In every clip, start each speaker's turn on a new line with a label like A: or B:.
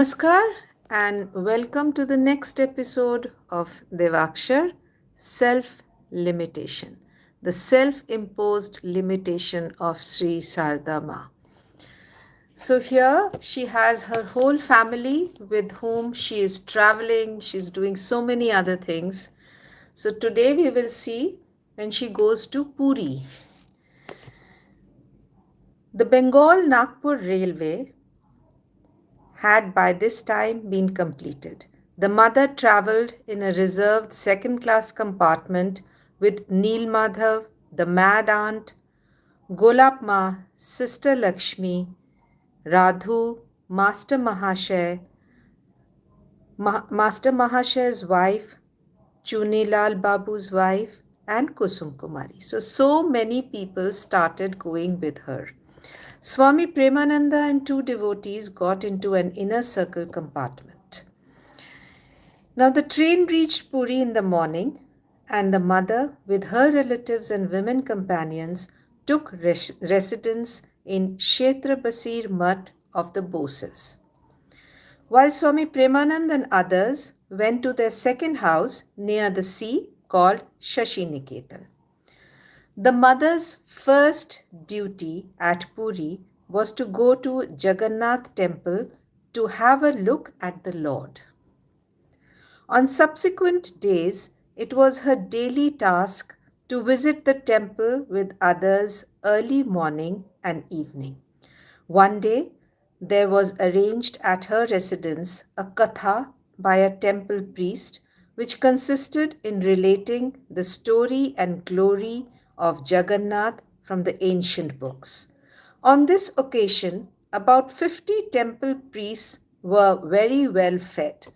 A: Namaskar and welcome to the next episode of Devakshar, Self-Limitation, the self-imposed limitation of Sri Sarada Ma. So here she has her whole family with whom she is traveling, she's doing so many other things. So today we will see when she goes to Puri. The Bengal Nagpur Railway had by this time been completed. The mother travelled in a reserved second class compartment with Neel Madhav, the mad aunt, Golap Ma, Sister Lakshmi, Radhu, Master Mahashay's wife, Chunilal Babu's wife, and Kusum Kumari. So many people started going with her. Swami Premananda and two devotees got into an inner circle compartment. Now the train reached Puri in the morning, and the mother, with her relatives and women companions, took residence in Kshetra Basir Mutt of the Boses, while Swami Premanand and others went to their second house near the sea called Shashi Niketan. The mother's first duty at Puri was to go to Jagannath temple to have a look at the Lord. On subsequent days, it was her daily task to visit the temple with others early morning and evening. One day, there was arranged at her residence a katha by a temple priest, which consisted in relating the story and glory of Jagannath from the ancient books. On this occasion, about 50 temple priests were very well fed.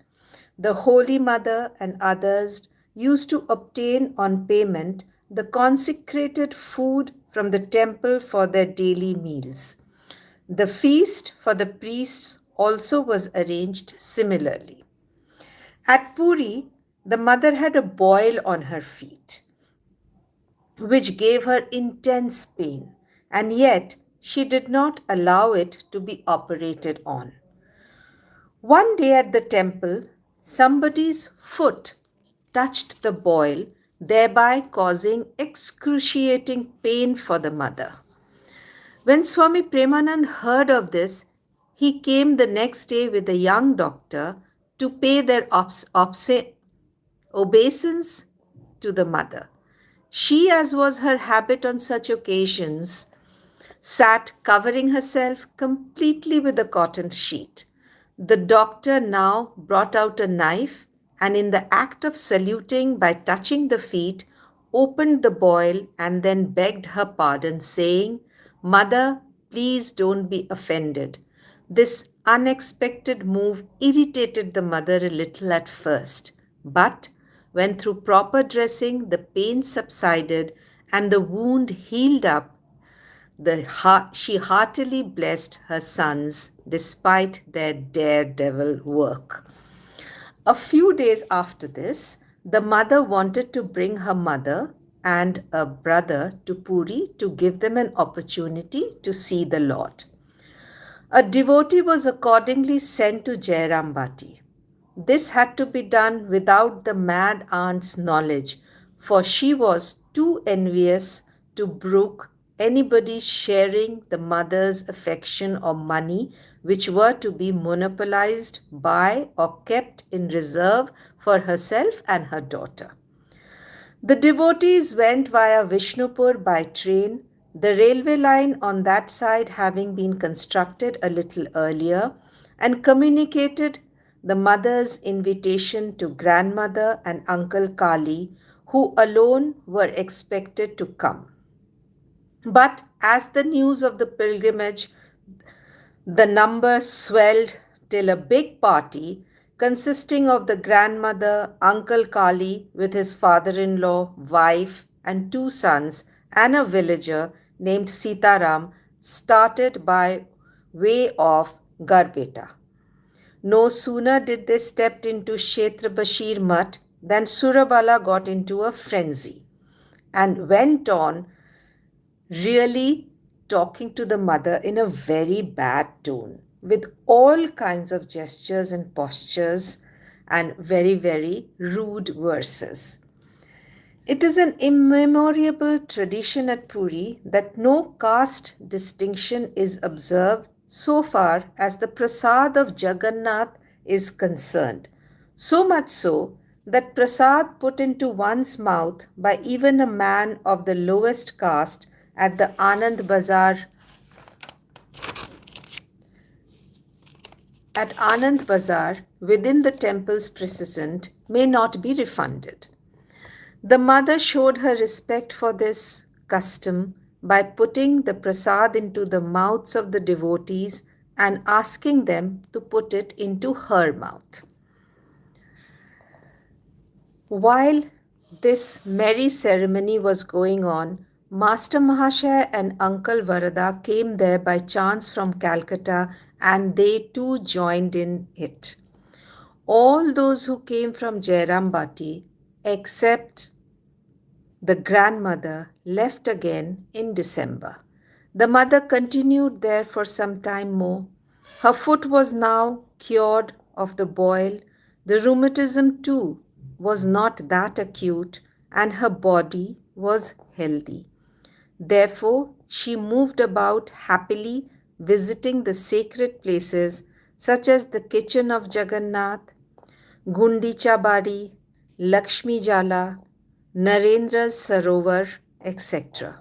A: The Holy Mother and others used to obtain on payment the consecrated food from the temple for their daily meals. The feast for the priests also was arranged similarly. At Puri, the mother had a boil on her feet, which gave her intense pain, and yet she did not allow it to be operated on. One day at the temple, somebody's foot touched the boil, thereby causing excruciating pain for the mother. When Swami Premanand heard of this, he came the next day with a young doctor to pay their obeisance to the mother. She, as was her habit on such occasions, sat covering herself completely with a cotton sheet. The doctor now brought out a knife and, in the act of saluting by touching the feet, opened the boil and then begged her pardon, saying, "Mother, please don't be offended." This unexpected move irritated the mother a little at first, but when through proper dressing the pain subsided and the wound healed up, she heartily blessed her sons despite their daredevil work. A few days after this, the mother wanted to bring her mother and a brother to Puri to give them an opportunity to see the Lord. A devotee was accordingly sent to Jairambati. This had to be done without the mad aunt's knowledge, for she was too envious to brook anybody sharing the mother's affection or money, which were to be monopolized by or kept in reserve for herself and her daughter. The devotees went via Vishnupur by train, the railway line on that side having been constructed a little earlier, and communicated the mother's invitation to grandmother and Uncle Kali, who alone were expected to come. But as the news of the pilgrimage, the number swelled till a big party consisting of the grandmother, Uncle Kali with his father-in-law, wife, and two sons, and a villager named Sitaram started by way of Garbeta. No sooner did they step into Kshetra Bashir Mutt than Surabala got into a frenzy and went on really talking to the mother in a very bad tone, with all kinds of gestures and postures and very, very rude verses. It is an immemorial tradition at Puri that no caste distinction is observed so far as the prasad of Jagannath is concerned. So much so that prasad put into one's mouth by even a man of the lowest caste at the Anand Bazar within the temple's precedent may not be refunded. The mother showed her respect for this custom by putting the prasad into the mouths of the devotees and asking them to put it into her mouth. While this merry ceremony was going on, Master Mahashaya and Uncle Varada came there by chance from Calcutta and they too joined in it. All those who came from Jairambati, except the grandmother, left again in December. The mother continued there for some time more. Her foot was now cured of the boil. The rheumatism too was not that acute, and her body was healthy. Therefore, she moved about happily, visiting the sacred places such as the kitchen of Jagannath, Gundicha Badi, Lakshmi Jala, Narendra's Sarovar, etc.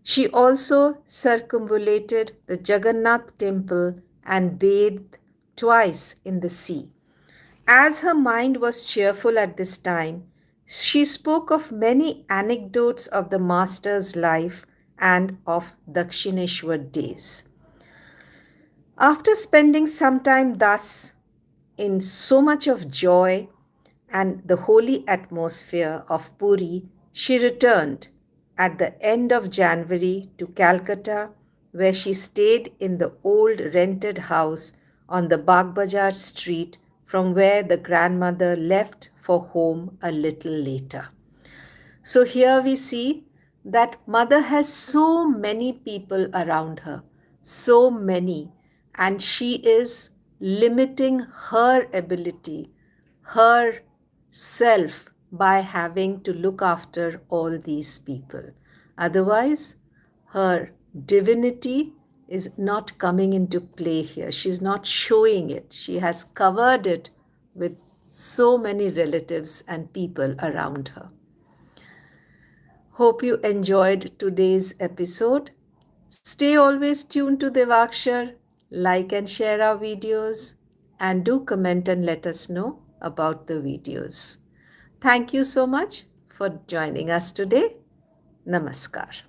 A: She also circumambulated the Jagannath temple and bathed twice in the sea. As her mind was cheerful at this time, she spoke of many anecdotes of the master's life and of Dakshineshwar days. After spending some time thus in so much of joy and the holy atmosphere of Puri, she returned at the end of January to Calcutta, where she stayed in the old rented house on the Bagbazar street from where the grandmother left for home a little later. So here we see that mother has so many people around her, so many, and she is limiting her ability, her self, by having to look after all these people. Otherwise, her divinity is not coming into play here. She's not showing it. She has covered it with so many relatives and people around her. Hope you enjoyed today's episode. Stay always tuned to Devakshar, like and share our videos, and do comment and let us know about the videos. Thank you so much for joining us today. Namaskar.